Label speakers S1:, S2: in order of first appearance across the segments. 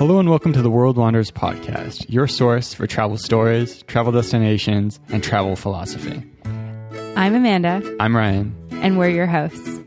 S1: Hello and welcome to the World Wanderers podcast, your source for travel stories, travel destinations, and travel philosophy.
S2: I'm Amanda.
S1: I'm Ryan.
S2: And we're your hosts.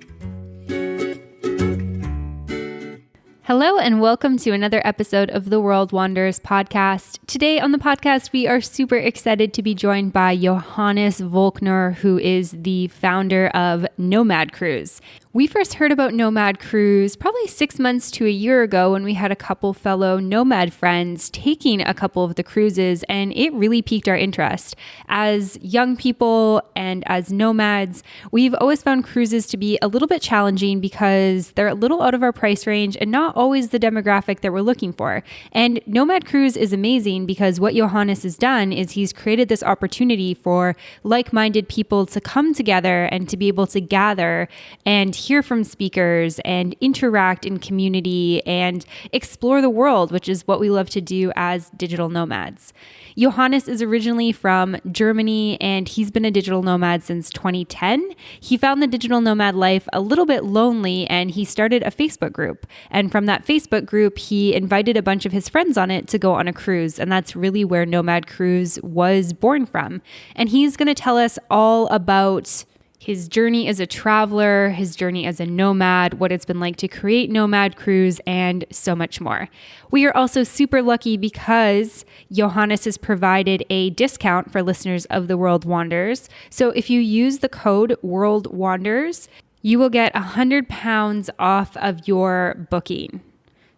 S2: Hello and welcome to another episode of the World Wanderers podcast. Today on the podcast, we are super excited to be joined by Johannes Voelkner, who is the founder of Nomad Cruise. We first heard about Nomad Cruise probably 6 months to a year ago when we had a couple fellow nomad friends taking a couple of the cruises, and it really piqued our interest. As young people and as nomads, we've always found cruises to be a little bit challenging because they're a little out of our price range and not always the demographic that we're looking for. And Nomad Cruise is amazing because what Johannes has done is he's created this opportunity for like-minded people to come together and to be able to gather and hear from speakers and interact in community and explore the world, which is what we love to do as digital nomads. Johannes is originally from Germany and he's been a digital nomad since 2010. He found the digital nomad life a little bit lonely and he started a Facebook group. And from that Facebook group, he invited a bunch of his friends on it to go on a cruise. And that's really where Nomad Cruise was born from. And he's going to tell us all about his journey as a traveler, his journey as a nomad, what it's been like to create Nomad Cruise, and so much more. We are also super lucky because Johannes has provided a discount for listeners of the World Wanderers. So if you use the code World Wanderers, you will get £100 off of your booking.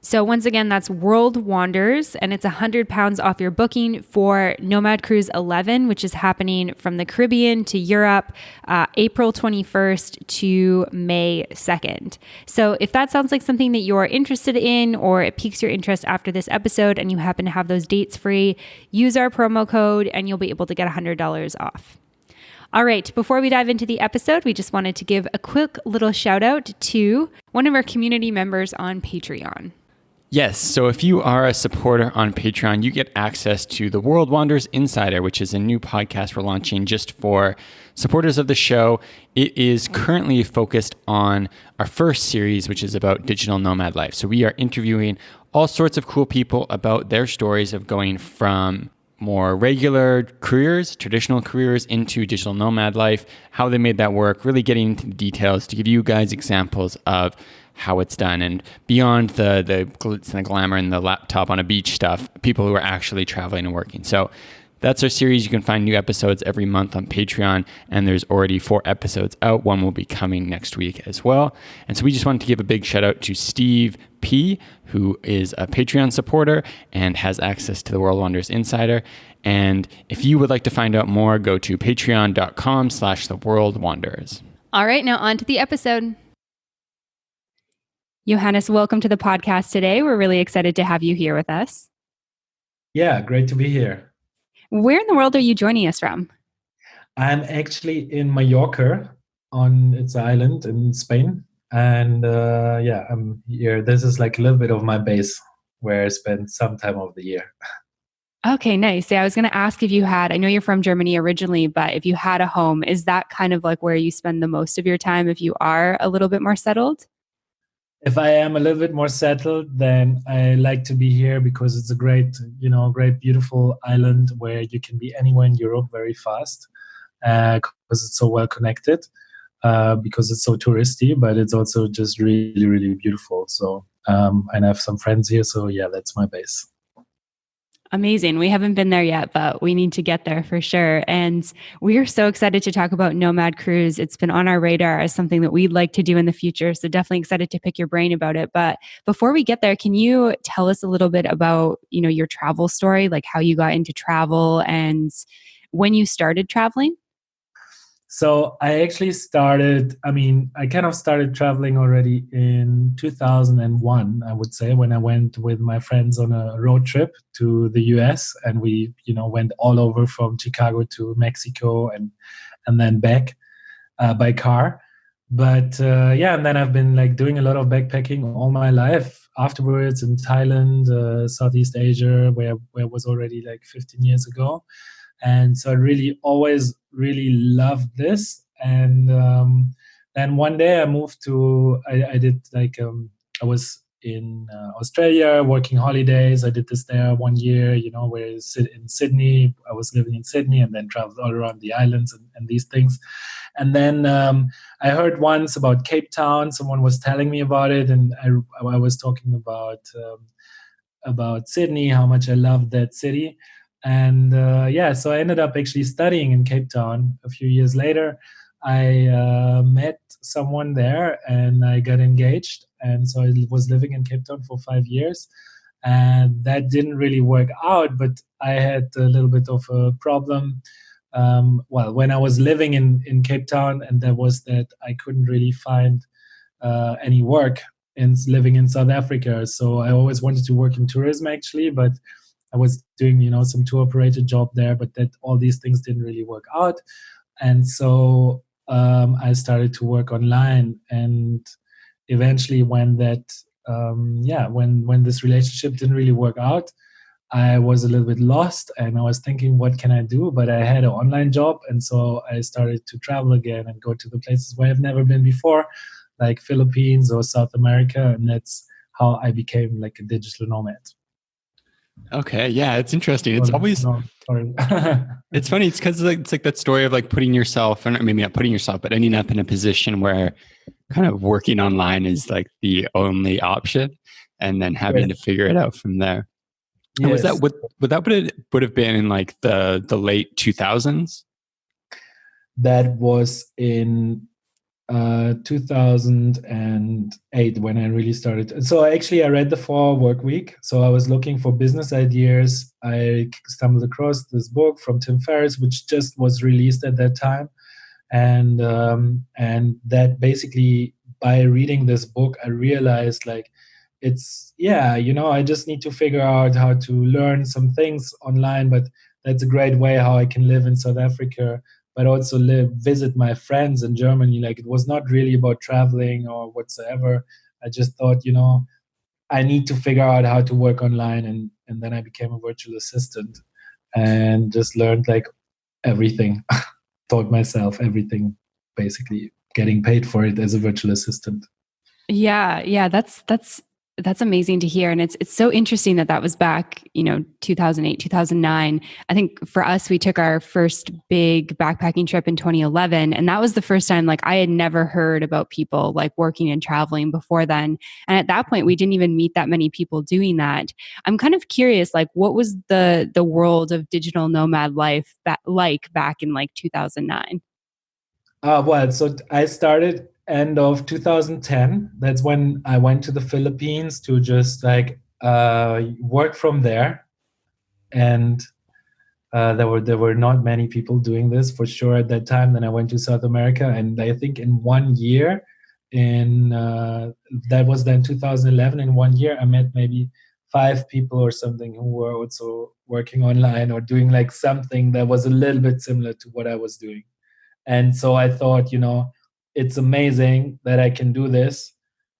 S2: So once again, that's World Wanderers, and it's £100 off your booking for Nomad Cruise 11, which is happening from the Caribbean to Europe, April 21st to May 2nd. So if that sounds like something that you're interested in, or it piques your interest after this episode and you happen to have those dates free, use our promo code and you'll be able to get $100 off. All right, before we dive into the episode, we just wanted to give a quick little shout out to one of our community members on Patreon.
S1: Yes, so if you are a supporter on Patreon, you get access to the World Wanderers Insider, which is a new podcast we're launching just for supporters of the show. It is currently focused on our first series, which is about digital nomad life. So we are interviewing all sorts of cool people about their stories of going from more regular careers, traditional careers, into digital nomad life, how they made that work, really getting into the details to give you guys examples of how it's done, and beyond the glitz and the glamour and the laptop on a beach stuff, people who are actually traveling and working. So that's our series. You can find new episodes every month on Patreon, and there's already 4 episodes out. One will be coming next week as well. And so we just wanted to give a big shout out to Steve P., who is a Patreon supporter and has access to the World Wanderers Insider. And if you would like to find out more, go to patreon.com/theworldwanderers.
S2: All right, now on to the episode. Johannes, welcome to the podcast today. We're really excited to have you here with us.
S3: Yeah, great to be here.
S2: Where in the world are you joining us from?
S3: I'm actually in Mallorca on its island in Spain. And I'm here. This is like a little bit of my base where I spend some time of the year.
S2: Okay, nice. Yeah, I was going to ask if you had, I know you're from Germany originally, but if you had a home, is that kind of like where you spend the most of your time if you are a little bit more settled?
S3: If I am a little bit more settled, then I like to be here because it's a great, beautiful island where you can be anywhere in Europe very fast because it's so well connected, because it's so touristy, but it's also just really, really beautiful. So, and I have some friends here. So yeah, that's my base.
S2: Amazing. We haven't been there yet, but we need to get there for sure. And we are so excited to talk about Nomad Cruise. It's been on our radar as something that we'd like to do in the future. So definitely excited to pick your brain about it. But before we get there, can you tell us a little bit about, your travel story, like how you got into travel and when you started traveling?
S3: So I actually I kind of started traveling already in 2001, I would say, when I went with my friends on a road trip to the US, and we, went all over from Chicago to Mexico and then back by car. But and then I've been like doing a lot of backpacking all my life afterwards in Thailand, Southeast Asia, where I was already like 15 years ago. And so I really always really loved this. And then one day I moved to, I was in Australia, working holidays. I did this there 1 year, where in Sydney. I was living in Sydney and then traveled all around the islands and these things. And then I heard once about Cape Town. Someone was telling me about it, and I was talking about Sydney, how much I loved that city. And so I ended up actually studying in Cape Town a few years later. I met someone there and I got engaged. And so I was living in Cape Town for 5 years. And that didn't really work out, but I had a little bit of a problem. When I was living in Cape Town, and that was that I couldn't really find any work in living in South Africa. So I always wanted to work in tourism actually, but I was doing, some tour operator job there, but that all these things didn't really work out. And so I started to work online, and eventually when this relationship didn't really work out, I was a little bit lost and I was thinking, what can I do? But I had an online job. And so I started to travel again and go to the places where I've never been before, like Philippines or South America. And that's how I became like a digital nomad.
S1: Okay. Yeah. It's interesting. It's always,
S3: sorry.
S1: It's funny. It's because it's like that story of like putting yourself, and maybe not putting yourself, but ending up in a position where kind of working online is like the only option, and then having to figure it out from there. And was that would have been in like the late 2000s?
S3: That was in 2008 when I really started. So actually I read the 4 Work Week. So I was looking for business ideas. I stumbled across this book from Tim Ferriss, which just was released at that time. And that basically, by reading this book, I realized like, I just need to figure out how to learn some things online, but that's a great way how I can live in South Africa, but also visit my friends in Germany. Like, it was not really about traveling or whatsoever. I just thought, I need to figure out how to work online. And then I became a virtual assistant and just learned like everything, taught myself everything, basically getting paid for it as a virtual assistant.
S2: Yeah. That's amazing to hear. And it's so interesting that was back, 2008, 2009. I think for us, we took our first big backpacking trip in 2011. And that was the first time, like, I had never heard about people like working and traveling before then. And at that point, we didn't even meet that many people doing that. I'm kind of curious, like, what was the world of digital nomad life like back in like 2009?
S3: So I started end of 2010. That's when I went to the Philippines to just like work from there. And there were not many people doing this for sure at that time. Then I went to South America, and I think in 1 year, that was then 2011. In 1 year, I met maybe 5 people or something who were also working online or doing like something that was a little bit similar to what I was doing. And so I thought, it's amazing that I can do this,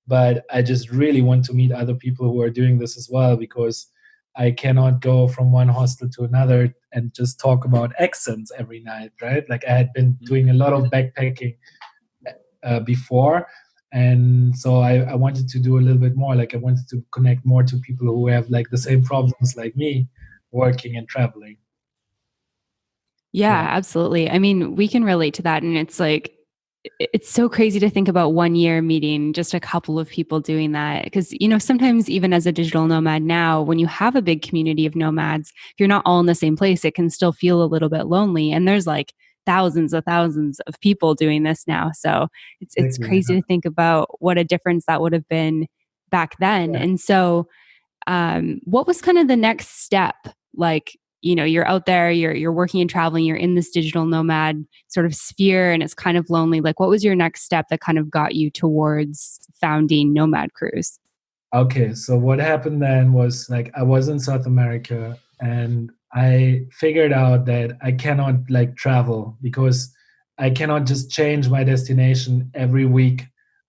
S3: but I just really want to meet other people who are doing this as well, because I cannot go from one hostel to another and just talk about accents every night, right? Like, I had been doing a lot of backpacking before. And so I wanted to do a little bit more. Like, I wanted to connect more to people who have like the same problems like me, working and traveling.
S2: Yeah, absolutely. I mean, we can relate to that. And it's like, it's so crazy to think about 1 year meeting just a couple of people doing that. Because, sometimes even as a digital nomad now, when you have a big community of nomads, if you're not all in the same place, it can still feel a little bit lonely. And there's like thousands of people doing this now. So it's crazy to think about what a difference that would have been back then. Yeah. And so what was kind of the next step? Like, you're out there, you're working and traveling, you're in this digital nomad sort of sphere, and it's kind of lonely. Like, what was your next step that kind of got you towards founding Nomad Cruise?
S3: Okay, so what happened then was, like, I was in South America and I figured out that I cannot like travel, because I cannot just change my destination every week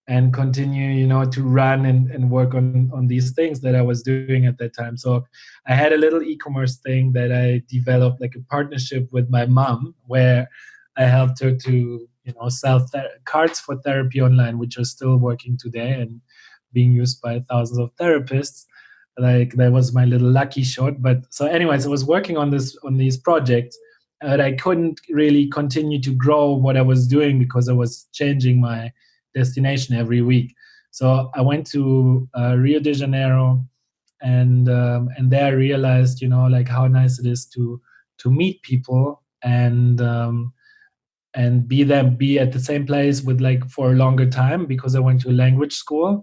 S3: and continue, to run and work on these things that I was doing at that time. So I had a little e-commerce thing that I developed, like a partnership with my mom, where I helped her to, sell cards for therapy online, which are still working today. And being used by thousands of therapists. Like that was my little lucky shot. But so anyways, I was working on these projects, but I couldn't really continue to grow what I was doing because I was changing my destination every week. So I went to Rio de Janeiro, and there I realized, like how nice it is to meet people and be at the same place with like for a longer time, because I went to a language school.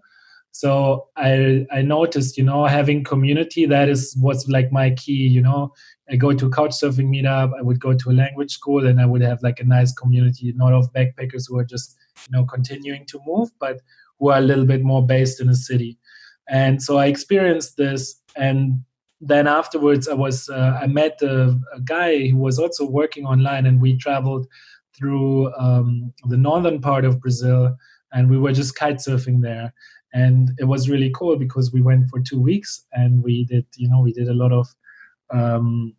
S3: So I noticed, having community, that is what's like my key. I go to a couch surfing meetup, I would go to a language school, and I would have like a nice community, not of backpackers who are just continuing to move, but who are a little bit more based in a city. And so I experienced this, and then afterwards I met a guy who was also working online, and we traveled through the northern part of Brazil, and we were just kite surfing there. And it was really cool because we went for 2 weeks, and we did a lot of um,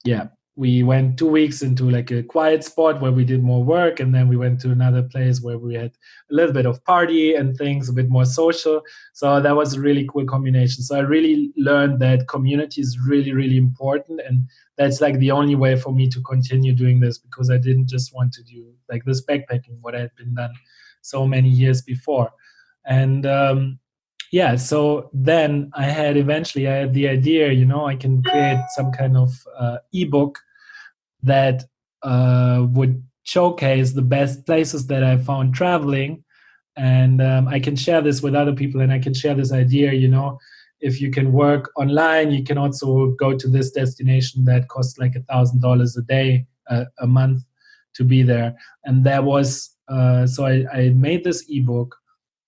S3: yeah, we went 2 weeks into like a quiet spot where we did more work, and then we went to another place where we had a little bit of party and things, a bit more social. So that was a really cool combination. So I really learned that community is really, really important, and that's like the only way for me to continue doing this, because I didn't just want to do like this backpacking, what I had been done so many years before. And so then I had the idea, I can create some kind of ebook that would showcase the best places that I found traveling. And I can share this with other people, and I can share this idea, if you can work online, you can also go to this destination that costs like $1,000 a day, a month to be there. And that was, so I made this ebook,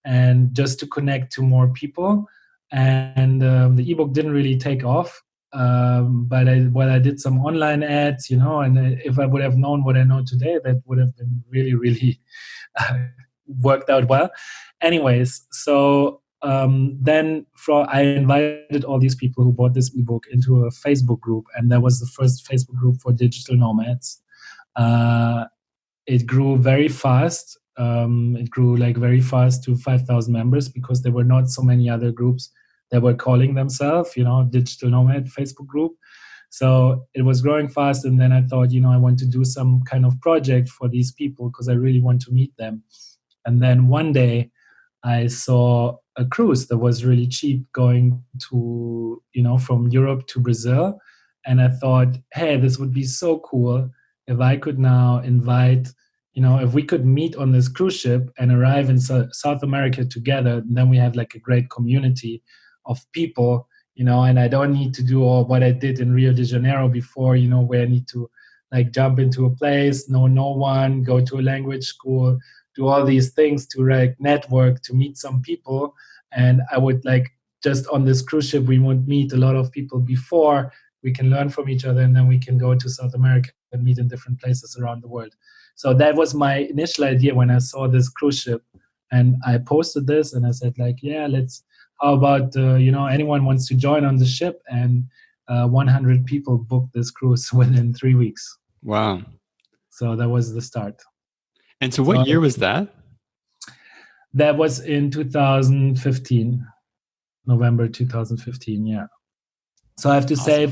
S3: and just to connect to more people. And the ebook didn't really take off, but I did some online ads, and if I would have known what I know today, that would have been really, really worked out well. Anyways, so then I invited all these people who bought this ebook into a Facebook group, and that was the first Facebook group for digital nomads. It grew very fast. It grew like very fast to 5,000 members, because there were not so many other groups that were calling themselves, digital nomad Facebook group. So it was growing fast. And then I thought, I want to do some kind of project for these people, because I really want to meet them. And then one day I saw a cruise that was really cheap going to, from Europe to Brazil. And I thought, hey, this would be so cool if I could now invite, if we could meet on this cruise ship and arrive in South America together, then we have like a great community of people, and I don't need to do all what I did in Rio de Janeiro before, where I need to like jump into a place, know no one, go to a language school, do all these things to like network, to meet some people. And I would like, just on this cruise ship, we would meet a lot of people before, we can learn from each other, and then we can go to South America and meet in different places around the world. So that was my initial idea when I saw this cruise ship, and I posted this, and I said like, yeah, how about, anyone wants to join on the ship? And 100 people booked this cruise within 3 weeks.
S1: Wow.
S3: So that was the start.
S1: And so what year was that?
S3: That was in 2015, November 2015, yeah. So I have to say,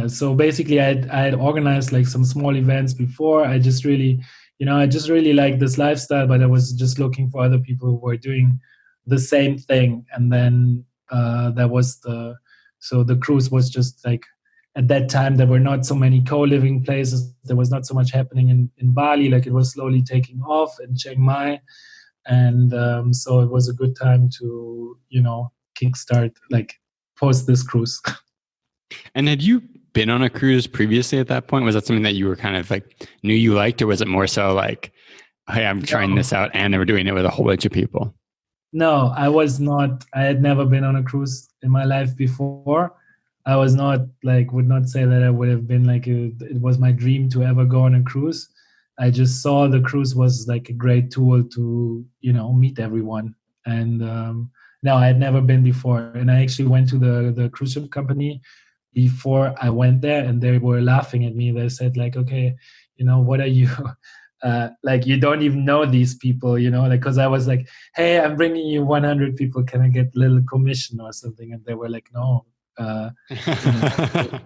S3: so basically I had organized like some small events before. I just really like this lifestyle, but I was just looking for other people who were doing the same thing. And then the cruise was just like, at that time, there were not so many co-living places. There was not so much happening in Bali, like it was slowly taking off in Chiang Mai. And so it was a good time to, kickstart, like post this cruise.
S1: And had you been on a cruise previously at that point? Was that something that you were kind of like knew you liked, or was it more so like, hey, I'm trying this out, and they were doing it with a whole bunch of people?
S3: No, I was not. I had never been on a cruise in my life before. I was not would not say that I would have been it was my dream to ever go on a cruise. I just saw the cruise was like a great tool to, meet everyone. And no, I had never been before. And I actually went to the cruise ship company before I went there, and they were laughing at me. They said like, okay, what are you like you don't even know these people, like, because I was like, hey, I'm bringing you 100 people, can I get a little commission or something? And they were like, no, you know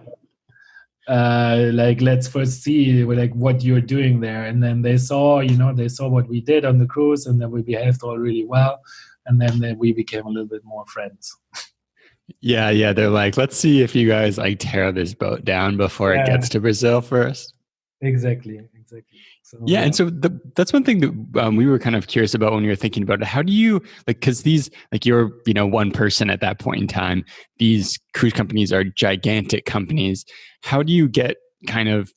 S3: like, let's first see like what you're doing there. And then they saw what we did on the cruise, and then we behaved all really well, and then we became a little bit more friends.
S1: Yeah. They're like, let's see if you guys like tear this boat down before it gets to Brazil first.
S3: Exactly. So,
S1: yeah. And so that's one thing that we were kind of curious about when we were thinking about it. How do you like, because these, like, you're, one person at that point in time, these cruise companies are gigantic companies. How do you get kind of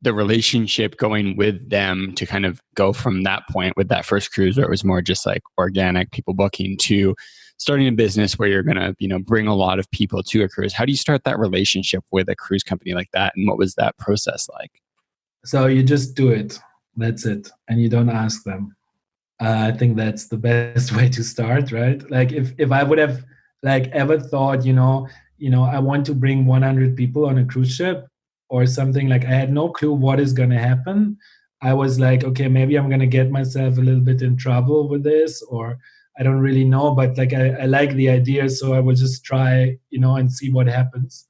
S1: the relationship going with them to kind of go from that point with that first cruise where it was more just like organic people booking to starting a business where you're going to, bring a lot of people to a cruise? How do you start that relationship with a cruise company like that? And what was that process like?
S3: So you just do it. That's it. And you don't ask them. I think that's the best way to start, right? Like if I would have like ever thought, I want to bring 100 people on a cruise ship or something, like I had no clue what is going to happen. I was like, okay, maybe I'm going to get myself a little bit in trouble with this, or I don't really know, but like I like the idea, so I will just try, and see what happens.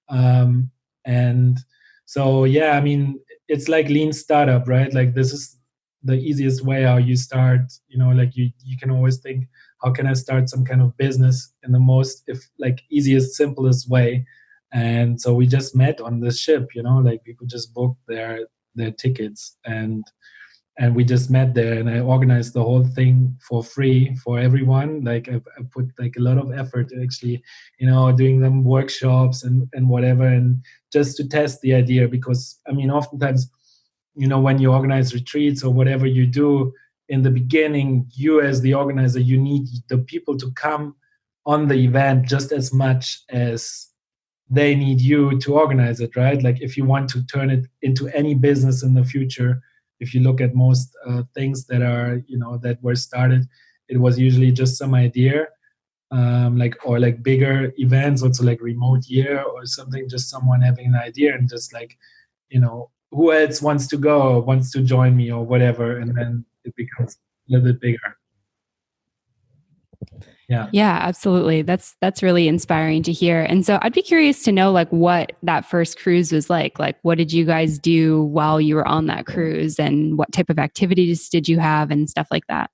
S3: And so, yeah, I mean, it's like lean startup, right? Like this is the easiest way how you start, like you can always think, how can I start some kind of business in the most, if like easiest, simplest way? And so we just met on this ship, like people just booked their tickets, and we just met there, and I organized the whole thing for free for everyone. Like I put like a lot of effort actually, doing them workshops and whatever, and just to test the idea. Because I mean, oftentimes, when you organize retreats or whatever you do, in the beginning, you as the organizer, you need the people to come on the event just as much as they need you to organize it, right? Like if you want to turn it into any business in the future, if you look at most things that are, that were started, it was usually just some idea, like bigger events, also like remote year or something, just someone having an idea and just like, who else wants to go, wants to join me or whatever, and then it becomes a little bit bigger.
S2: Yeah, absolutely. That's really inspiring to hear. And so I'd be curious to know like what that first cruise was like. Like what did you guys do while you were on that cruise, and what type of activities did you have and stuff like that?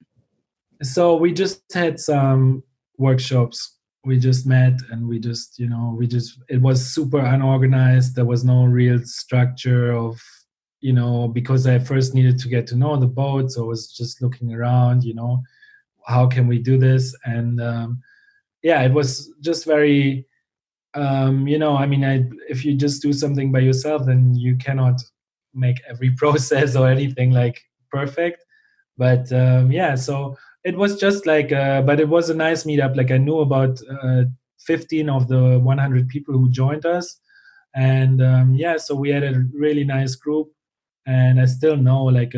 S3: So we just had some workshops. We just met, and we just, it was super unorganized. There was no real structure of, because I first needed to get to know the boat. So I was just looking around, how can we do this? And it was just very, I mean, if you just do something by yourself, then you cannot make every process or anything like perfect. But so it was just like, but it was a nice meetup. Like I knew about 15 of the 100 people who joined us. And so we had a really nice group. And I still know like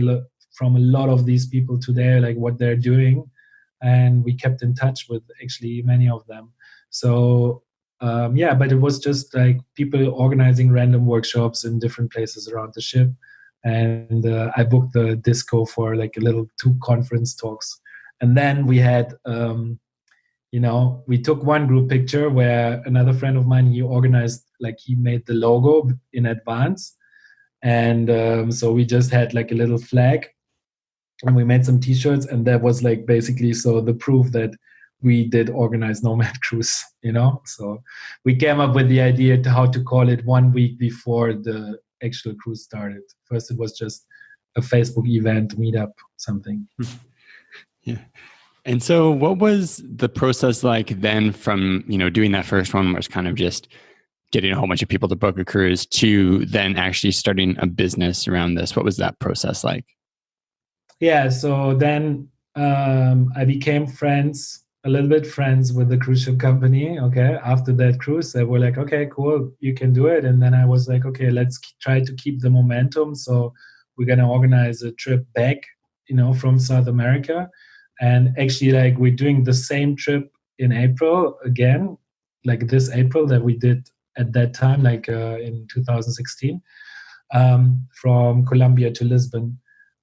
S3: from a lot of these people today, like what they're doing. And we kept in touch with actually many of them. So but it was just like people organizing random workshops in different places around the ship. And I booked the disco for like a little 2 conference talks. And then we had, we took one group picture where another friend of mine, he organized, like he made the logo in advance. And so we just had like a little flag, and we made some t-shirts, and that was like basically so the proof that we did organize Nomad Cruise, So we came up with the idea to how to call it 1 week before the actual cruise started. First, it was just a Facebook event, meetup, something.
S1: Yeah. And so what was the process like then from, doing that first one, was kind of just getting a whole bunch of people to book a cruise, to then actually starting a business around this? What was that process like?
S3: Yeah, so then I became a little bit friends with the cruise ship company. Okay, after that cruise, they were like, okay, cool, you can do it. And then I was like, okay, let's try to keep the momentum. So we're going to organize a trip back, from South America. And actually, like, we're doing the same trip in April again, like this April that we did at that time, like in 2016, from Colombia to Lisbon.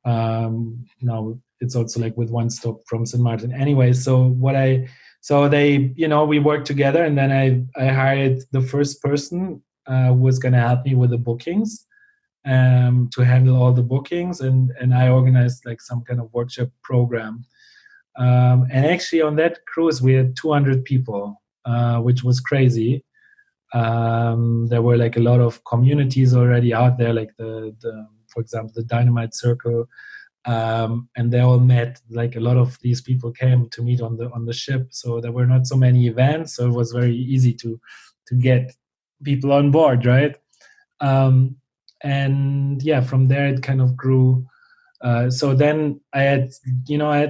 S3: Now it's also like with one stop from St. Martin. Anyway, so they, we worked together, and then I hired the first person who was going to help me with the bookings, to handle all the bookings, and I organized like some kind of workshop program. And actually, on that cruise, we had 200 people, which was crazy. There were like a lot of communities already out there, like the for example, the Dynamite Circle, and they all met. Like a lot of these people came to meet on the ship, so there were not so many events, so it was very easy to get people on board, right? And yeah, from there it kind of grew. So then I had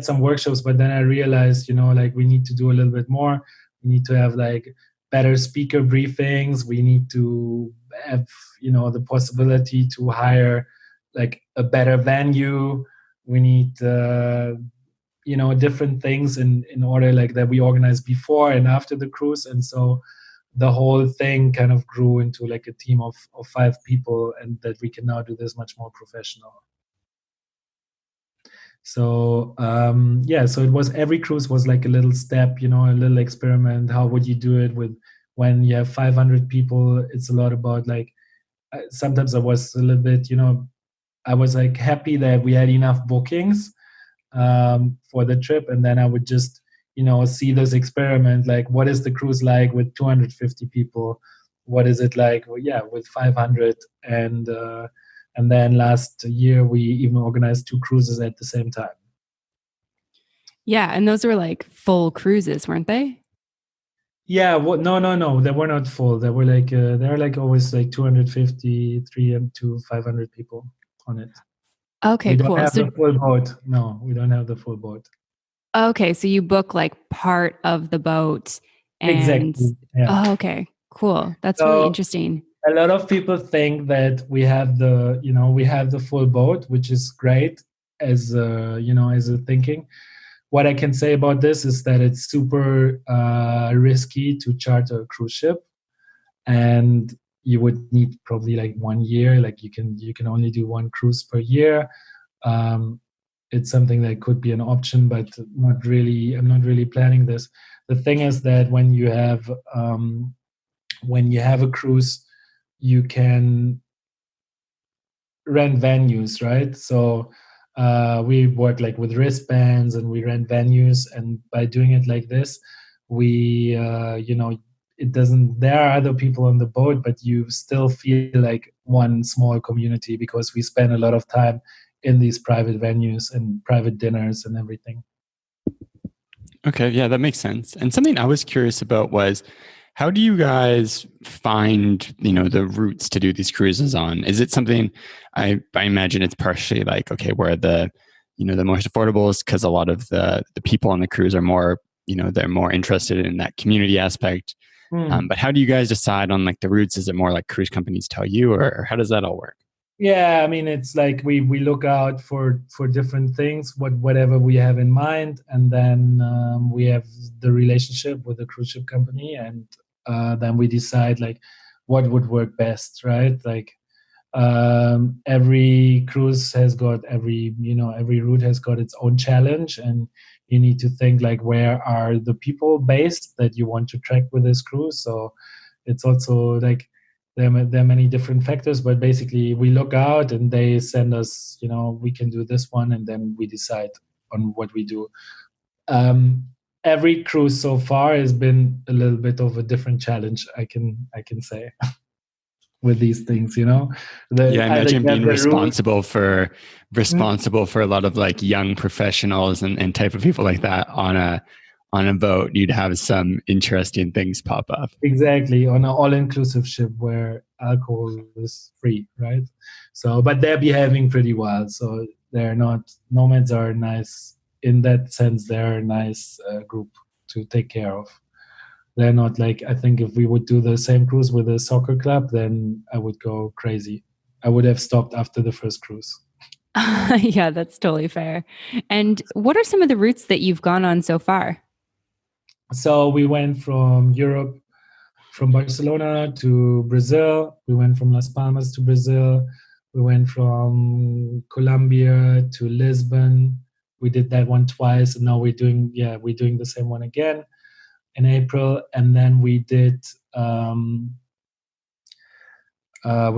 S3: some workshops, but then I realized, like we need to do a little bit more. We need to have like better speaker briefings. We need to have, the possibility to hire like a better venue. We need, different things in order like that we organized before and after the cruise. And so the whole thing kind of grew into like a team of 5 people, and that we can now do this much more professional. So so it was, every cruise was like a little step, a little experiment. How would you do it with when you have 500 people? It's a lot about like, sometimes I was a little bit, I was like happy that we had enough bookings for the trip, and then I would just, see this experiment, like what is the cruise like with 250 people? What is it like, with 500? And then last year, we even organized 2 cruises at the same time.
S2: Yeah. And those were like full cruises, weren't they?
S3: Yeah. Well, no. They were not full. They were like always like 250, 300 to 500 people on it.
S2: Okay,
S3: We don't
S2: cool.
S3: have the full boat. No, we don't have the full boat.
S2: Okay. So you book like part of the boat and
S3: Exactly. Yeah.
S2: oh, okay, cool. That's really
S3: So
S2: interesting.
S3: a lot of people think that we have the full boat, which is great as as a thinking. What I can say about this is that it's super risky to charter a cruise ship, and you would need probably like 1 year. Like you can only do 1 cruise per year. It's something that could be an option, but not really. I'm not really planning this. The thing is that when you have a cruise, you can rent venues, right? So we work like with wristbands, and we rent venues, and by doing it like this, we it doesn't, there are other people on the boat, but you still feel like one small community, because we spend a lot of time in these private venues and private dinners and everything.
S1: Okay, yeah, that makes sense. And something I was curious about was, how do you guys find, the routes to do these cruises on? Is it something, I imagine it's partially like, okay, where the most affordable is because a lot of the people on the cruise are more, they're more interested in that community aspect. But how do you guys decide on like the routes? Is it more like cruise companies tell you, or how does that all work?
S3: Yeah, I mean, it's like we look out for different things, whatever we have in mind, and then we have the relationship with the cruise ship company, and then we decide like what would work best, right? Like every cruise has got every route has got its own challenge, and you need to think like, where are the people based that you want to track with this cruise? So it's also like there are many different factors, but basically we look out and they send us, we can do this one, and then we decide on what we do. Every cruise so far has been a little bit of a different challenge, I can say. With these things,
S1: Yeah, I imagine being responsible for a lot of like young professionals and type of people like that on a boat. You'd have some interesting things pop up.
S3: Exactly, on an all-inclusive ship where alcohol is free, right? So, but they're behaving pretty well. So they're not, nomads are nice in that sense. They're a nice group to take care of. They're not like, I think if we would do the same cruise with a soccer club, then I would go crazy. I would have stopped after the first cruise.
S2: Yeah, that's totally fair. And what are some of the routes that you've gone on so far?
S3: So we went from Europe, from Barcelona to Brazil. We went from Las Palmas to Brazil. We went from Colombia to Lisbon. We did that one twice, and now we're doing the same one again in April. And then we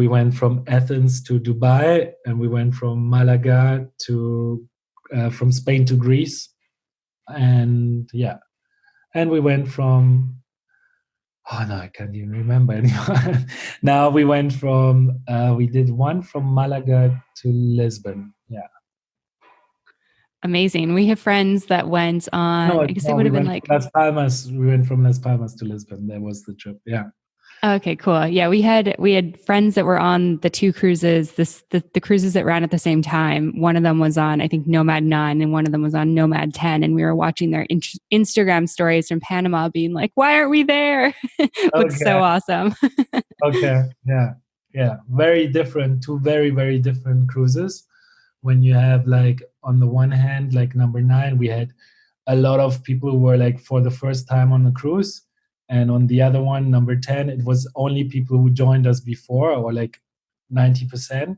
S3: went from Athens to Dubai, and we went from Malaga to from Spain to Greece, and we went from oh no, I can't even remember anymore. Now we went from we did one from Malaga to Lisbon. Yeah.
S2: Amazing. We have friends that went on, I guess it would
S3: We
S2: have been
S3: went
S2: like,
S3: from Las Palmas. We went from Las Palmas to Lisbon. That was the trip. Yeah.
S2: okay, cool. Yeah, we had friends that were on the two cruises, the cruises that ran at the same time. One of them was on, I think, Nomad 9, and one of them was on Nomad 10. And we were watching their Instagram stories from Panama, being like, "Why aren't we there?" Looks so
S3: Okay.
S2: awesome.
S3: Okay. Yeah. Yeah. Very different. Two very, very different cruises. When you have like on the one hand, like number 9, we had a lot of people who were like for the first time on the cruise. And on the other one, number 10, it was only people who joined us before, or like 90%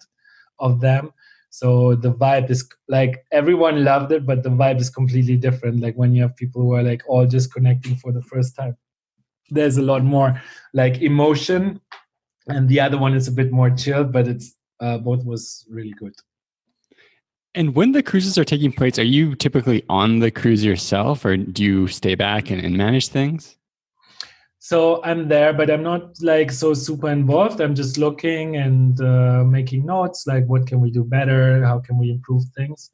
S3: of them. So the vibe is like everyone loved it, but the vibe is completely different. Like when you have people who are like all just connecting for the first time, there's a lot more like emotion. And the other one is a bit more chill, but it's both was really good.
S1: And when the cruises are taking place, are you typically on the cruise yourself, or do you stay back and manage things?
S3: So I'm there, but I'm not like so super involved. I'm just looking and making notes, like what can we do better? How can we improve things?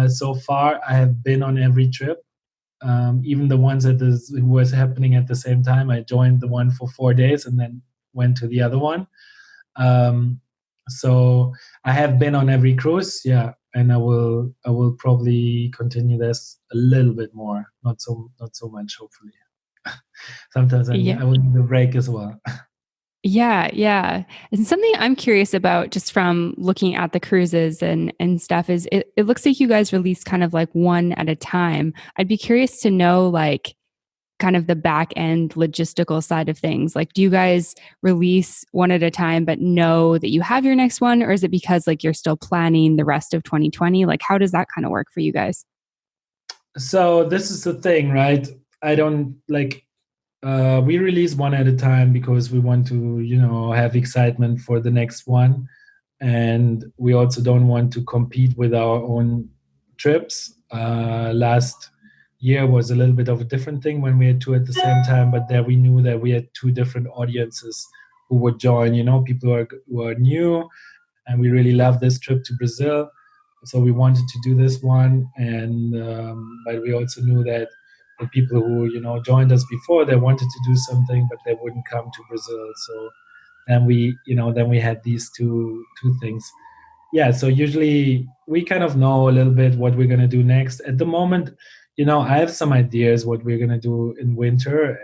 S3: So far, I have been on every trip, even the ones who was happening at the same time. I joined the one for 4 days and then went to the other one. So I have been on every cruise, yeah, and I will probably continue this a little bit more, not so much, hopefully. Sometimes
S2: Yeah.
S3: I will need a break as well.
S2: Yeah, yeah. And something I'm curious about just from looking at the cruises and stuff is it looks like you guys release kind of like one at a time. I'd be curious to know like kind of the back end logistical side of things. Like, do you guys release one at a time but know that you have your next one, or is it because like you're still planning the rest of 2020? Like, how does that kind of work for you guys?
S3: So this is the thing, right? I don't like we release one at a time because we want to, have excitement for the next one, and we also don't want to compete with our own trips. Last year was a little bit of a different thing when we had two at the same time, but there we knew that we had two different audiences who would join. People who are new, and we really love this trip to Brazil, so we wanted to do this one, and but we also knew that the people who joined us before, they wanted to do something but they wouldn't come to Brazil. So then we had these two things. Yeah, so usually we kind of know a little bit what we're going to do next. At the moment, I have some ideas what we're going to do in winter,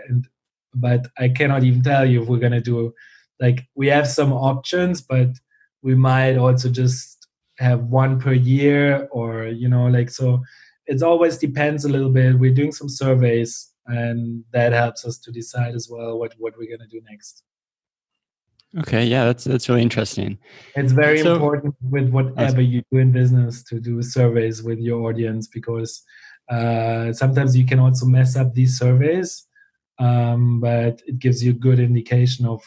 S3: but I cannot even tell you if we're going to do, like, we have some options, but we might also just have one per year, or like, so it always depends a little bit. We're doing some surveys, and that helps us to decide as well what we're going to do next.
S1: Okay, yeah, that's really interesting.
S3: It's very
S1: So,
S3: important with whatever you do in business to do surveys with your audience, because sometimes you can also mess up these surveys, but it gives you a good indication of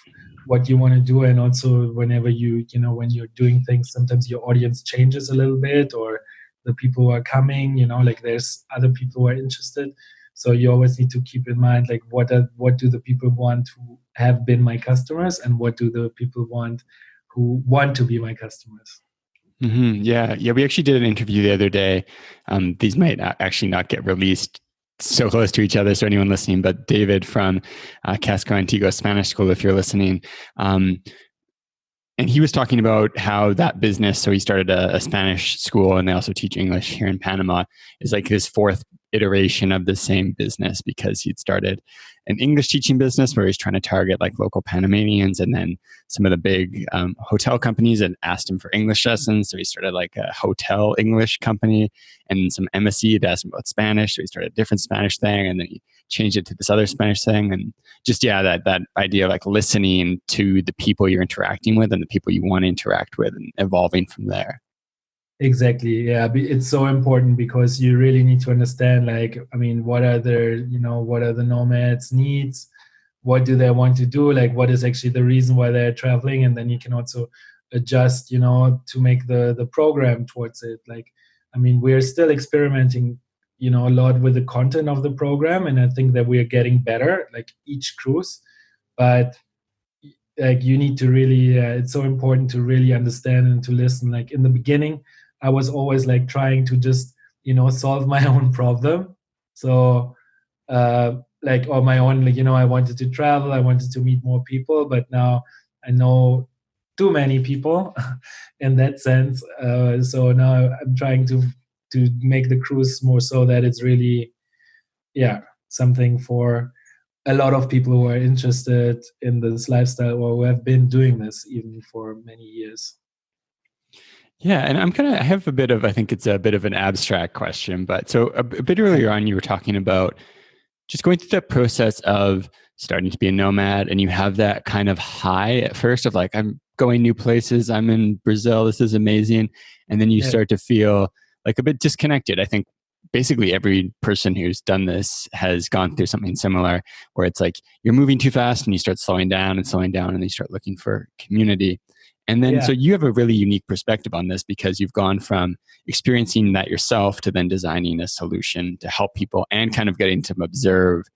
S3: what you want to do. And also whenever when you're doing things, sometimes your audience changes a little bit, or the people who are coming, like there's other people who are interested. So you always need to keep in mind, like, what do the people want who have been my customers, and what do the people want who want to be my customers.
S1: Yeah. We actually did an interview the other day. These might actually not get released so close to each other, so anyone listening, but David from Casco Antiguo Spanish School, if you're listening, and he was talking about how that business, so he started a Spanish school, and they also teach English here in Panama, is like his fourth iteration of the same business because he'd started an English teaching business where he's trying to target like local Panamanians, and then some of the big hotel companies had asked him for English lessons. So he started like a hotel English company, and some MSc had asked him about Spanish. So he started a different Spanish thing, and then he changed it to this other Spanish thing. And just, yeah, that idea of like listening to the people you're interacting with and the people you want to interact with and evolving from there.
S3: Exactly. Yeah. It's so important because you really need to understand, like, I mean, what are the nomads' needs? What do they want to do? Like, what is actually the reason why they're traveling? And then you can also adjust, to make the program towards it. Like, I mean, we're still experimenting, a lot with the content of the program. And I think that we are getting better, like each cruise. But like, you need to really, it's so important to really understand and to listen. Like in the beginning, I was always like trying to just, solve my own problem. So, like, on my own, like, I wanted to travel, I wanted to meet more people, but now I know too many people in that sense. So now I'm trying to make the cruise more so that it's really, yeah, something for a lot of people who are interested in this lifestyle or who have been doing this even for many years.
S1: Yeah, and I have a bit of, I think it's a bit of an abstract question, but so a bit earlier on, you were talking about just going through that process of starting to be a nomad, and you have that kind of high at first of like, I'm going new places, I'm in Brazil, this is amazing. And then you start to feel like a bit disconnected. I think basically every person who's done this has gone through something similar, where it's like you're moving too fast and you start slowing down, and then you start looking for community. And then, so you have a really unique perspective on this because you've gone from experiencing that yourself to then designing a solution to help people and kind of getting to observe,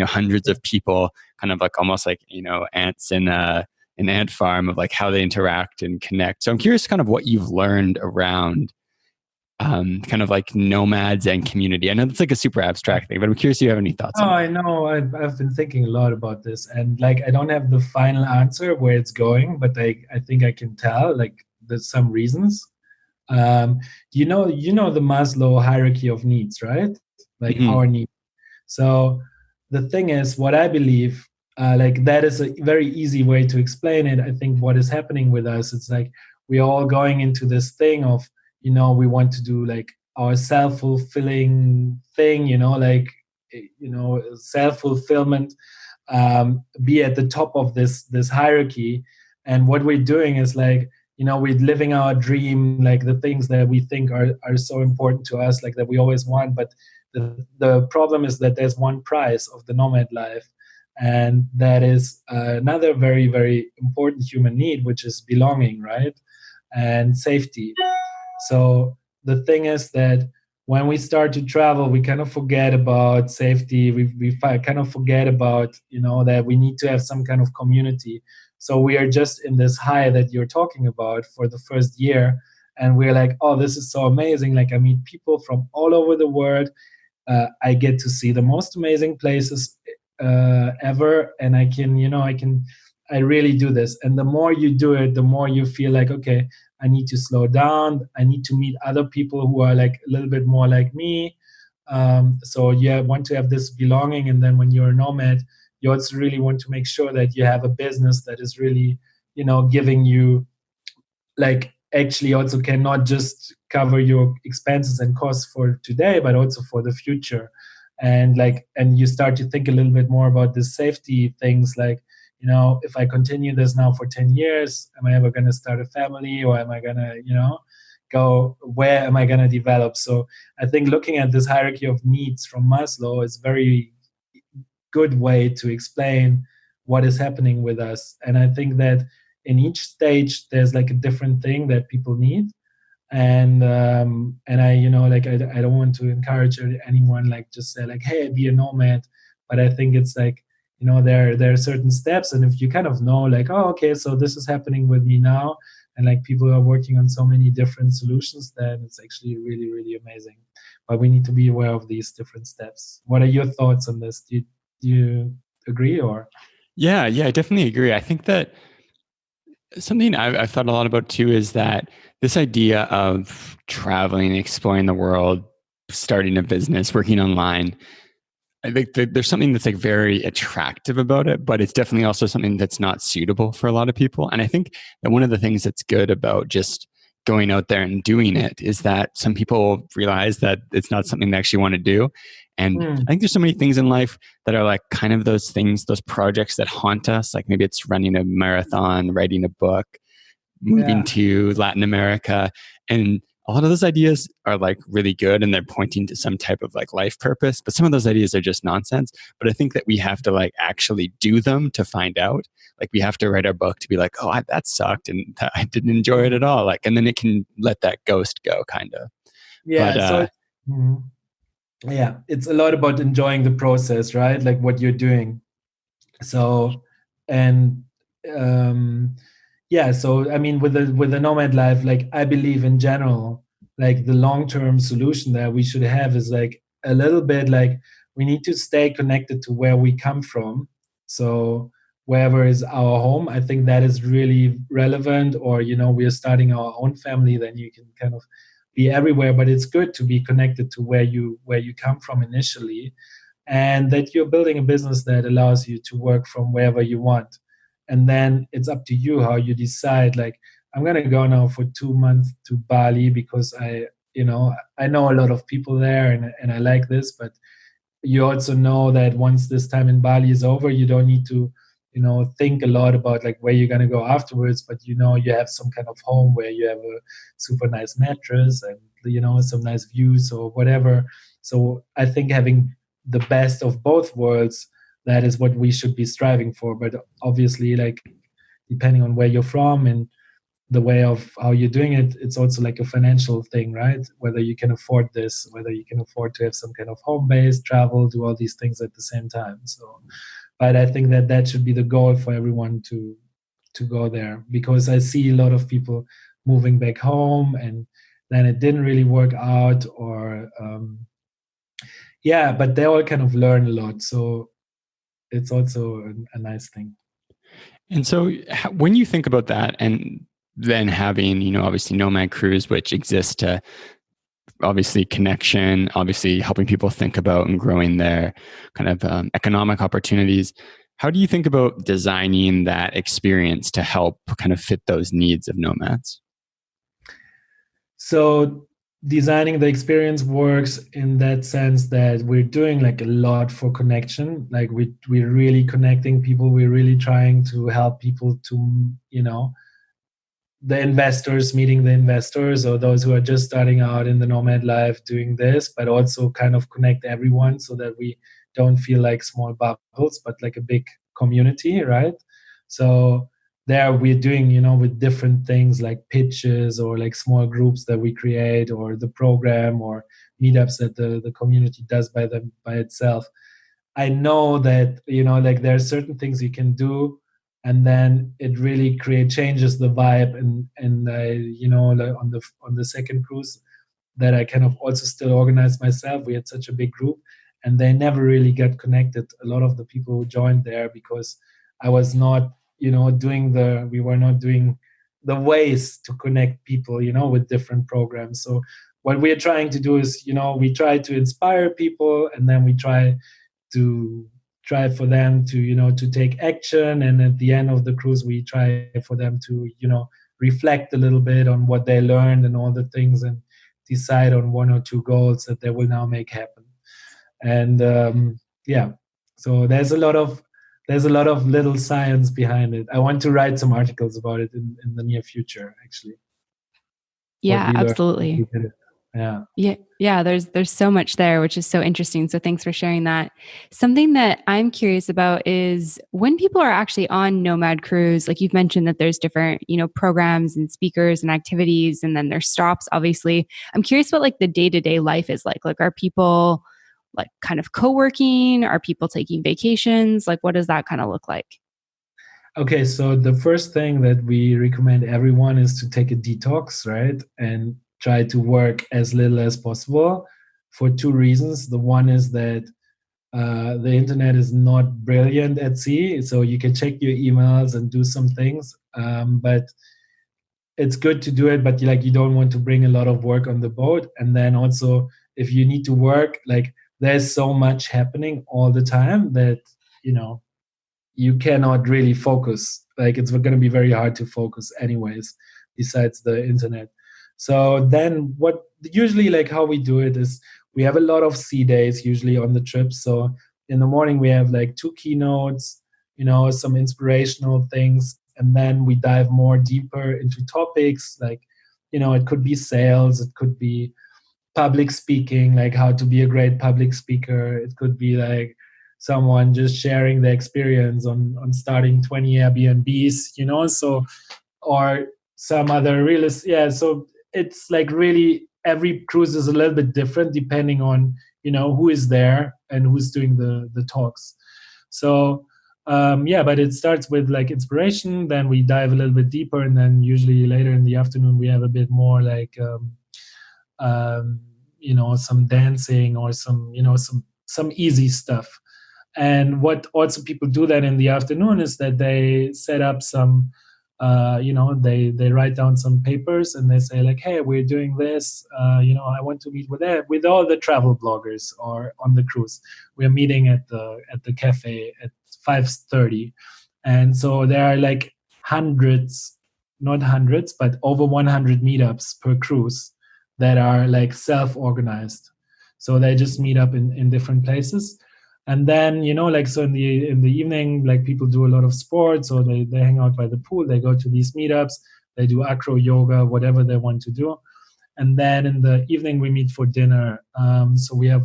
S1: hundreds of people, kind of like almost like, ants in an ant farm of like how they interact and connect. So I'm curious kind of what you've learned around kind of like nomads and community. I know that's like a super abstract thing, but I'm curious if you have any thoughts on that.
S3: I know. I've been thinking a lot about this, and like, I don't have the final answer where it's going, but I think I can tell, like, there's some reasons. Um, the Maslow hierarchy of needs, right? Like our needs. So the thing is, what I believe, like, that is a very easy way to explain it. I think what is happening with us, it's like we're all going into this thing of, we want to do like our self-fulfilling thing, like, self-fulfillment, be at the top of this hierarchy. And what we're doing is like, we're living our dream, like the things that we think are so important to us, like that we always want. But the problem is that there's one price of the nomad life, and that is another very, very important human need, which is belonging, right? And safety. So the thing is that when we start to travel, we kind of forget about safety. We kind of forget about, that we need to have some kind of community. So we are just in this high that you're talking about for the first year. And we're like, oh, this is so amazing. Like, I meet people from all over the world. I get to see the most amazing places ever. And I really do this. And the more you do it, the more you feel like, okay, I need to slow down. I need to meet other people who are like a little bit more like me. So you want to have this belonging. And then when you're a nomad, you also really want to make sure that you have a business that is really, giving you, like, actually also cannot just cover your expenses and costs for today, but also for the future. And you start to think a little bit more about the safety things, like, if I continue this now for 10 years, am I ever going to start a family, or am I going to, where am I going to develop? So I think looking at this hierarchy of needs from Maslow is very good way to explain what is happening with us. And I think that in each stage, there's like a different thing that people need. And I, I don't want to encourage anyone, like, just say like, hey, be a nomad. But I think it's like, there are certain steps. And if you kind of know, like, oh, okay, so this is happening with me now, and like people are working on so many different solutions, then it's actually really, really amazing. But we need to be aware of these different steps. What are your thoughts on this? Do you agree, or?
S1: Yeah, I definitely agree. I think that something I've thought a lot about too is that this idea of traveling, exploring the world starting a business, working online. I think there's something that's like very attractive about it, but it's definitely also something that's not suitable for a lot of people. And I think that one of the things that's good about just going out there and doing it is that some people realize that it's not something they actually want to do. And I think there's so many things in life that are like kind of those things, those projects that haunt us. Like maybe it's running a marathon, writing a book, moving to Latin America. And a lot of those ideas are like really good and they're pointing to some type of like life purpose, but some of those ideas are just nonsense. But I think that we have to like actually do them to find out. Like we have to write our book to be like, oh, that sucked and I didn't enjoy it at all. Like, and then it can let that ghost go kind of.
S3: Yeah.
S1: But,
S3: So, yeah, it's a lot about enjoying the process, right? Like what you're doing. So, and yeah, so I mean, with the nomad life, like I believe in general, like the long-term solution that we should have is like a little bit like we need to stay connected to where we come from. So wherever is our home, I think that is really relevant. Or we are starting our own family, then you can kind of be everywhere. But it's good to be connected to where you come from initially, and that you're building a business that allows you to work from wherever you want. And then it's up to you how you decide, like, I'm going to go now for 2 months to Bali because I know a lot of people there, and I like this. But you also know that once this time in Bali is over, you don't need to think a lot about like where you're going to go afterwards. But you have some kind of home where you have a super nice mattress and some nice views or whatever. So I think having the best of both worlds, that is what we should be striving for. But obviously, like, depending on where you're from and the way of how you're doing it, it's also like a financial thing, right? Whether you can afford this, whether you can afford to have some kind of home base, travel, do all these things at the same time. So, but I think that should be the goal for everyone to go there, because I see a lot of people moving back home and then it didn't really work out, or but they all kind of learn a lot. So it's also a nice thing.
S1: And so when you think about that, and then having, obviously Nomad Cruise, which exists to obviously connection, obviously helping people think about and growing their kind of economic opportunities. How do you think about designing that experience to help kind of fit those needs of nomads?
S3: So designing the experience works in that sense that we're doing like a lot for connection. Like we're really connecting people. We're really trying to help people to, the investors meeting the investors, or those who are just starting out in the nomad life doing this, but also kind of connect everyone so that we don't feel like small bubbles, but like a big community, right? So there we're doing, with different things like pitches or like small groups that we create, or the program or meetups that the community does by itself. I know that, like there are certain things you can do, and then it really changes the vibe. And like on the second cruise that I kind of also still organized myself, we had such a big group, and they never really got connected, a lot of the people who joined there, because I was not, we were not doing the ways to connect people, with different programs. So what we're trying to do is, we try to inspire people, and then we try for them to to take action. And at the end of the cruise, we try for them to reflect a little bit on what they learned and all the things, and decide on one or two goals that they will now make happen. And so there's a lot of little science behind it. I want to write some articles about it in the near future, actually.
S2: Yeah, absolutely. Yeah, there's so much there, which is so interesting. So thanks for sharing that. Something that I'm curious about is when people are actually on Nomad Cruise, like you've mentioned that there's different, programs and speakers and activities, and then there's stops, obviously. I'm curious what like the day-to-day life is like. Like, are people like kind of co-working? Are people taking vacations? Like, what does that kind of look like?
S3: Okay, so the first thing that we recommend everyone is to take a detox, right? And try to work as little as possible, for two reasons. The one is that the internet is not brilliant at sea, so you can check your emails and do some things, but it's good to do it. But you don't want to bring a lot of work on the boat. And then also if you need to work, like there's so much happening all the time that, you cannot really focus. Like it's going to be very hard to focus anyways, besides the internet. So then what usually, like how we do it is we have a lot of C days usually on the trip. So in the morning we have like 2 keynotes, some inspirational things, and then we dive more deeper into topics like, it could be sales, it could be public speaking, like how to be a great public speaker. It could be like someone just sharing their experience on starting 20 Airbnbs, so, or some other realist. Yeah. So it's like really every cruise is a little bit different depending on, who is there and who's doing the talks. So, but it starts with like inspiration, then we dive a little bit deeper, and then usually later in the afternoon we have a bit more like, some dancing or some easy stuff. And what also people do then in the afternoon is that they set up some, they write down some papers and they say like, hey, we're doing this. I want to meet with all the travel bloggers or on the cruise. We're meeting at the cafe at 5:30, and so there are like hundreds, not hundreds, but over 100 meetups per cruise that are like self-organized. So they just meet up in different places. And then, like, so in the evening, like people do a lot of sports, or they hang out by the pool, they go to these meetups, they do acro yoga, whatever they want to do. And then in the evening we meet for dinner. So we have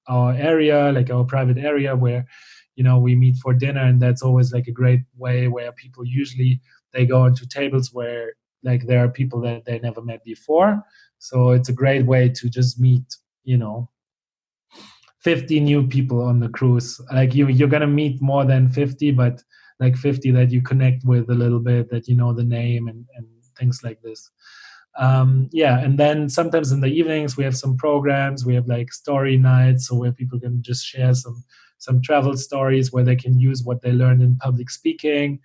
S3: our area, like our private area where, we meet for dinner. And that's always like a great way where people usually, they go into tables where like there are people that they never met before. So it's a great way to just meet, 50 new people on the cruise. Like you're going to meet more than 50, but like 50 that you connect with a little bit, that you know the name and things like this. And then sometimes in the evenings we have some programs. We have like story nights, so where people can just share some travel stories, where they can use what they learned in public speaking.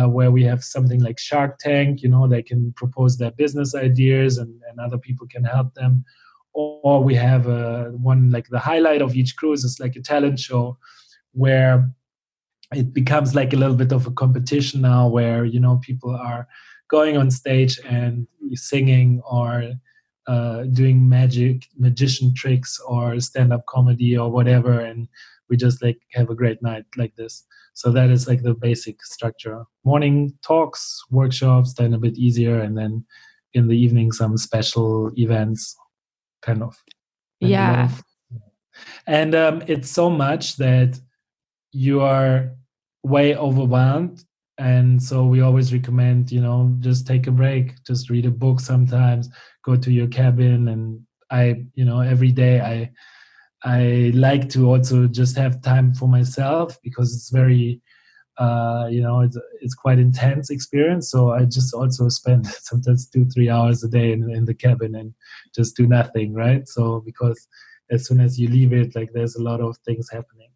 S3: Where we have something like Shark Tank, they can propose their business ideas and other people can help them. Or we have one, like the highlight of each cruise is like a talent show where it becomes like a little bit of a competition now, where, people are going on stage and singing or doing magician tricks or stand-up comedy or whatever. And we just like have a great night like this. So that is like the basic structure. Morning talks, workshops, then a bit easier. And then in the evening, some special events, kind of. And it's so much that you are way overwhelmed. And so we always recommend, just take a break, just read a book sometimes, go to your cabin. And every day I like to also just have time for myself, because it's very, it's quite intense experience. So I just also spend sometimes 2-3 hours a day in the cabin and just do nothing, right? So because as soon as you leave it, like there's a lot of things happening.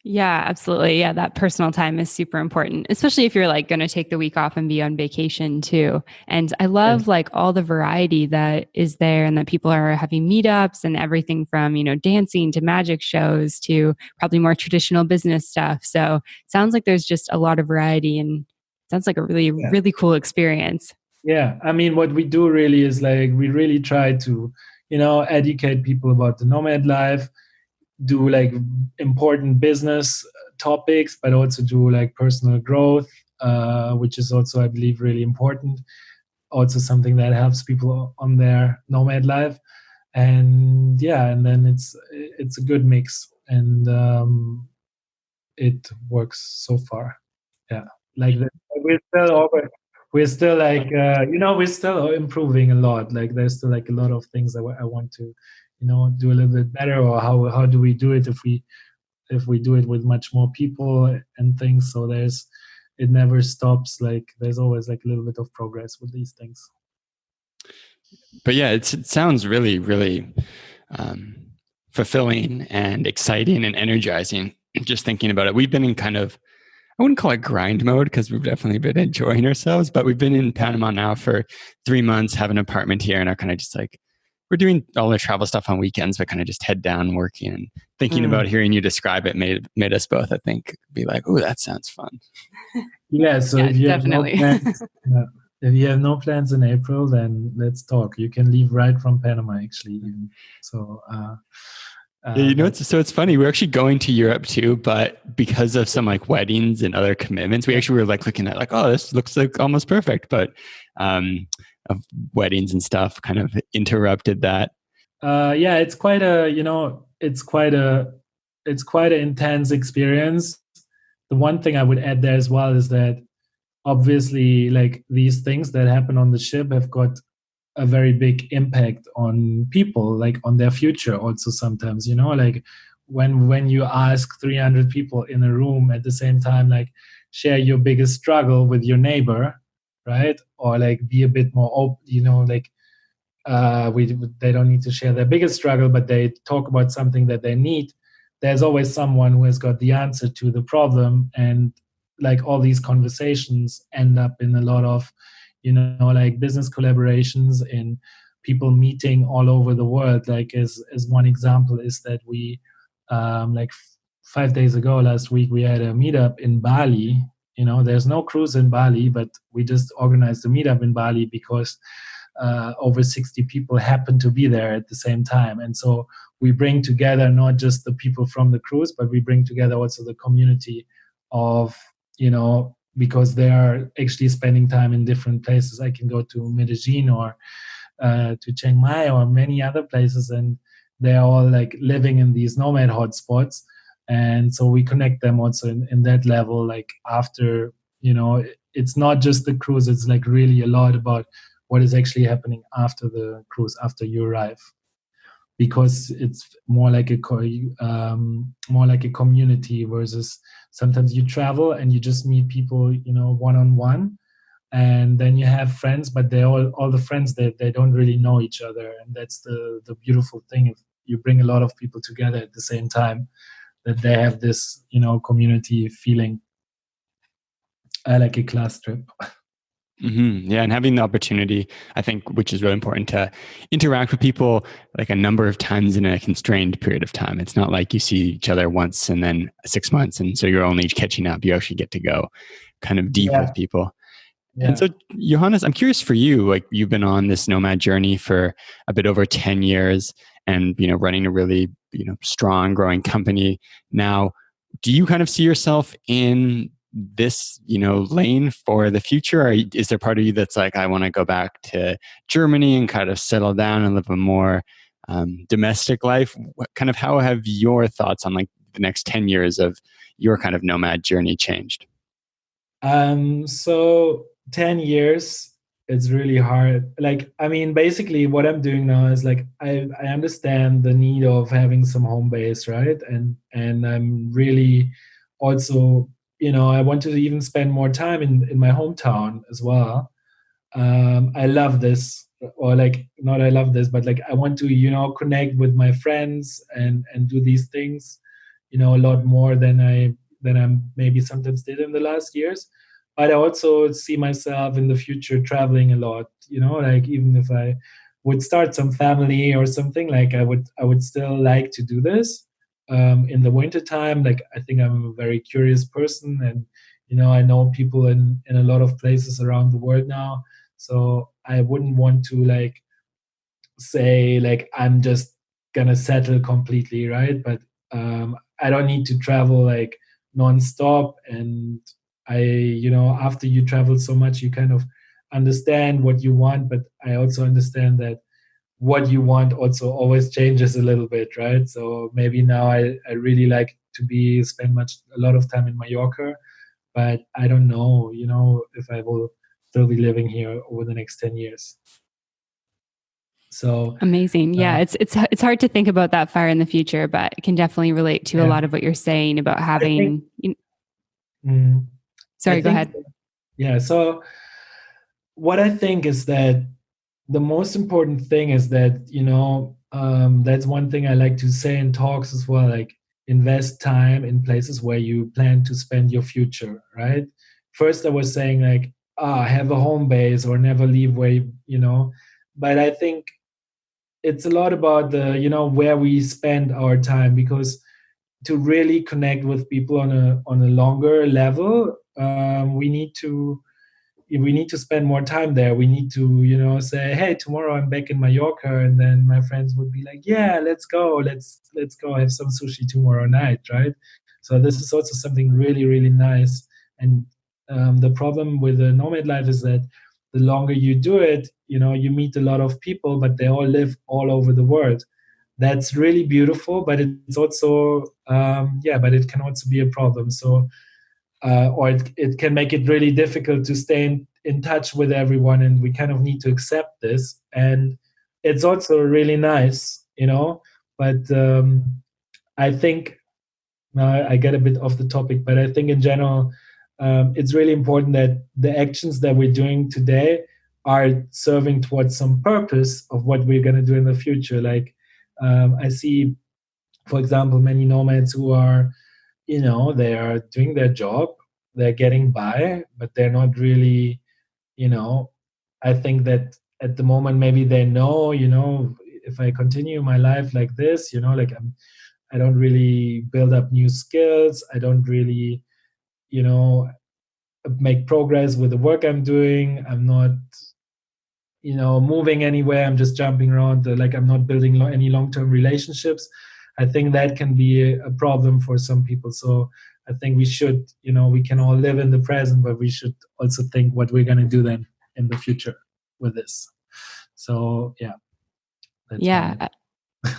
S2: Yeah, absolutely. Yeah, that personal time is super important, especially if you're like going to take the week off and be on vacation too. And I love like all the variety that is there, and that people are having meetups and everything from, dancing to magic shows to probably more traditional business stuff. So it sounds like there's just a lot of variety, and sounds like a really, really cool experience.
S3: Yeah. I mean, what we do really is like, we really try to, educate people about the nomad life, do like important business topics, but also do like personal growth, which is also, I believe, really important. Also something that helps people on their nomad life. And and then it's a good mix, and it works so far. Yeah, like we're still like we're still improving a lot. Like there's still like a lot of things that I want to do a little bit better, or how do we do it if we do it with much more people and things. So it never stops. Like there's always like a little bit of progress with these things.
S1: But yeah, it sounds really, really fulfilling and exciting and energizing. Just thinking about it, we've been in kind of, I wouldn't call it grind mode, because we've definitely been enjoying ourselves, but we've been in Panama now for 3 months, have an apartment here, and are kind of just like we're doing all the travel stuff on weekends, but kind of just head down working, and thinking about hearing you describe it made us both, I think, be like, oh, that sounds fun.
S3: Yeah. So
S2: Yeah,
S3: if you
S2: definitely.
S3: have no plans, if you have no plans in April, then let's talk. You can leave right from Panama, actually. Even. So
S1: Yeah,
S3: that's
S1: it's funny. We're actually going to Europe too, but because of some like weddings and other commitments, we actually were like looking at like, oh, this looks like almost perfect, but of weddings and stuff kind of interrupted that.
S3: yeah. It's quite a it's quite an intense experience. The one thing I would add there as well is that obviously, like, these things that happen on the ship have got a very big impact on people, like on their future also sometimes, like when you ask 300 people in a room at the same time, like, share your biggest struggle with your neighbor, right? Or like be a bit more open, like, they don't need to share their biggest struggle, but they talk about something that they need. There's always someone who has got the answer to the problem, and like all these conversations end up in a lot of, like business collaborations, in people meeting all over the world. Like, as one example is that we, like 5 days ago, last week, we had a meetup in Bali. There's no cruise in Bali, but we just organized a meetup in Bali because over 60 people happen to be there at the same time. And so we bring together not just the people from the cruise, but we bring together also the community of, because they are actually spending time in different places. I can go to Medellin or to Chiang Mai or many other places, and they're all like living in these nomad hotspots. And so we connect them also in that level, like after, it's not just the cruise, it's like really a lot about what is actually happening after the cruise, after you arrive, because it's more like more like a community, versus sometimes you travel and you just meet people, one on one, and then you have friends, but they all the friends, they don't really know each other. And that's the beautiful thing, if you bring a lot of people together at the same time, that they have this, community feeling, like a class trip.
S1: Mm-hmm. Yeah, and having the opportunity, I think, which is really important, to interact with people like a number of times in a constrained period of time. It's not like you see each other once and then 6 months, and so you're only catching up. You actually get to go kind of deep
S3: Yeah.
S1: with people. And
S3: Yeah.
S1: so, Johannes, I'm curious for you, like you've been on this nomad journey for a bit over 10 years and, running a really, strong, growing company now. Do you kind of see yourself in this, lane for the future? Or is there part of you that's like, I want to go back to Germany and kind of settle down and live a more domestic life? How have your thoughts on like the next 10 years of your kind of nomad journey changed?
S3: So 10 years, it's really hard. Like, I mean, basically what I'm doing now is like, I understand the need of having some home base, right? And I'm really also, I want to even spend more time in my hometown as well. I love this, or like, not I love this, but like I want to, connect with my friends and do these things, a lot more than I maybe sometimes did in the last years. But I also see myself in the future traveling a lot, like even if I would start some family or something, like I would still like to do this. In the winter time, like I think I'm a very curious person, and I know people in a lot of places around the world now, so I wouldn't want to like say like I'm just gonna settle completely, right? But I don't need to travel like nonstop. And after you travel so much, you kind of understand what you want. But I also understand that what you want also always changes a little bit, right? So maybe now I really like to spend a lot of time in Mallorca, but I don't know, if I will still be living here over the next 10 years. So
S2: Amazing. Yeah, it's hard to think about that far in the future, but I can definitely relate to a
S3: yeah,
S2: lot of what you're saying about
S3: I think,
S2: having.
S3: mm, I
S2: Sorry, go
S3: think,
S2: ahead.
S3: yeah. So what I think is that the most important thing is that, that's one thing I like to say in talks as well, like invest time in places where you plan to spend your future, right? First I was saying like, have a home base or never leave where but I think it's a lot about the, where we spend our time, because to really connect with people on a longer level, we need to spend more time there. We need to, say, hey, tomorrow I'm back in Mallorca, and then my friends would be like, yeah, let's go, let's go have some sushi tomorrow night, right? So this is also something really, really nice. And the problem with the nomad life is that the longer you do it, you meet a lot of people, but they all live all over the world. That's really beautiful, but it's also, but it can also be a problem. So or it can make it really difficult to stay in touch with everyone, and we kind of need to accept this. And it's also really nice, but I think, now I get a bit off the topic, but I think in general, it's really important that the actions that we're doing today are serving towards some purpose of what we're going to do in the future. Like I see, for example, many nomads who are, they are doing their job, they're getting by, but they're not really, I think that at the moment, maybe they know, if I continue my life like this, like I don't really build up new skills. I don't really, make progress with the work I'm doing. I'm not, moving anywhere. I'm just jumping around. Like I'm not building any long-term relationships. I think that can be a problem for some people. So I think we should, we can all live in the present, but we should also think what we're going to do then in the future with this. So yeah.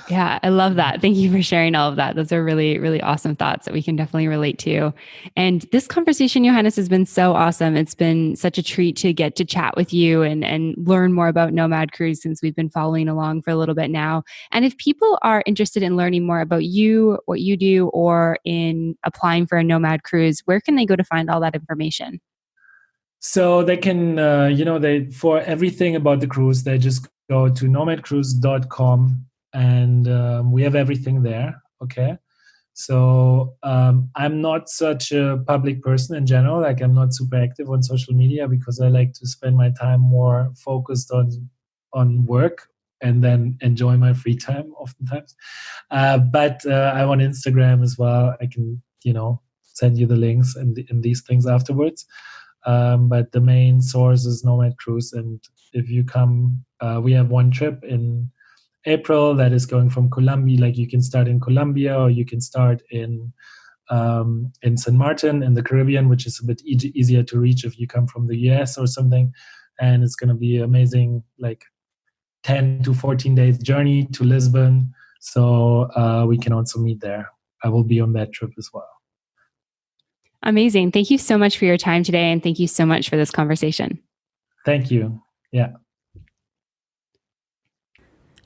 S2: Yeah, I love that. Thank you for sharing all of that. Those are really, really awesome thoughts that we can definitely relate to. And this conversation, Johannes, has been so awesome. It's been such a treat to get to chat with you and learn more about Nomad Cruise, since we've been following along for a little bit now. And if people are interested in learning more about you, what you do, or in applying for a Nomad Cruise, where can they go to find all that information?
S3: So they can, for everything about the cruise, they just go to nomadcruise.com. And we have everything there. Okay. So I'm not such a public person in general. Like I'm not super active on social media, because I like to spend my time more focused on work and then enjoy my free time oftentimes. But I'm on Instagram as well. I can, send you the links and these things afterwards. But the main source is Nomad Cruise. And if you come, we have one trip in April that is going from Colombia. Like you can start in Colombia, or you can start in St. Martin in the Caribbean, which is a bit easier to reach if you come from the US or something. And it's going to be amazing, like 10 to 14 days journey to Lisbon. So we can also meet there. I will be on that trip as well.
S2: Amazing. Thank you so much for your time today. And thank you so much for this conversation.
S3: Thank you. Yeah.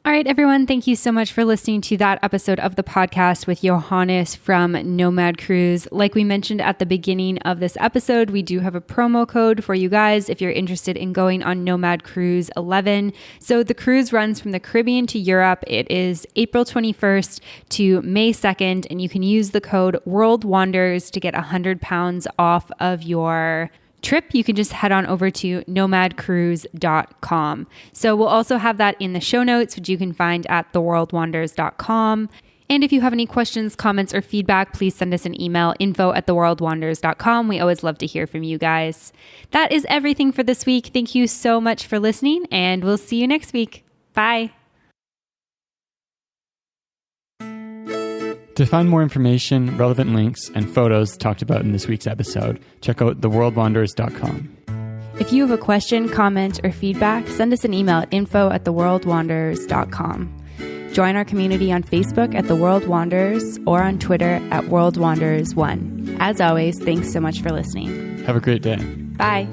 S2: All right, everyone. Thank you so much for listening to that episode of the podcast with Johannes from Nomad Cruise. Like we mentioned at the beginning of this episode, we do have a promo code for you guys if you're interested in going on Nomad Cruise 11. So the cruise runs from the Caribbean to Europe. It is April 21st to May 2nd, and you can use the code WorldWanders to get £100 off of your trip. You can just head on over to nomadcruise.com. So we'll also have that in the show notes, which you can find at theworldwanders.com. And if you have any questions, comments, or feedback, please send us an email, info@theworldwanders.com. We always love to hear from you guys. That is everything for this week. Thank you so much for listening, and we'll see you next week. Bye.
S1: To find more information, relevant links, and photos talked about in this week's episode, check out theworldwanders.com.
S2: If you have a question, comment, or feedback, send us an email at info@theworldwanders.com. Join our community on Facebook at The World Wanders or on Twitter at WorldWanders1. As always, thanks so much for listening.
S1: Have a great day.
S2: Bye.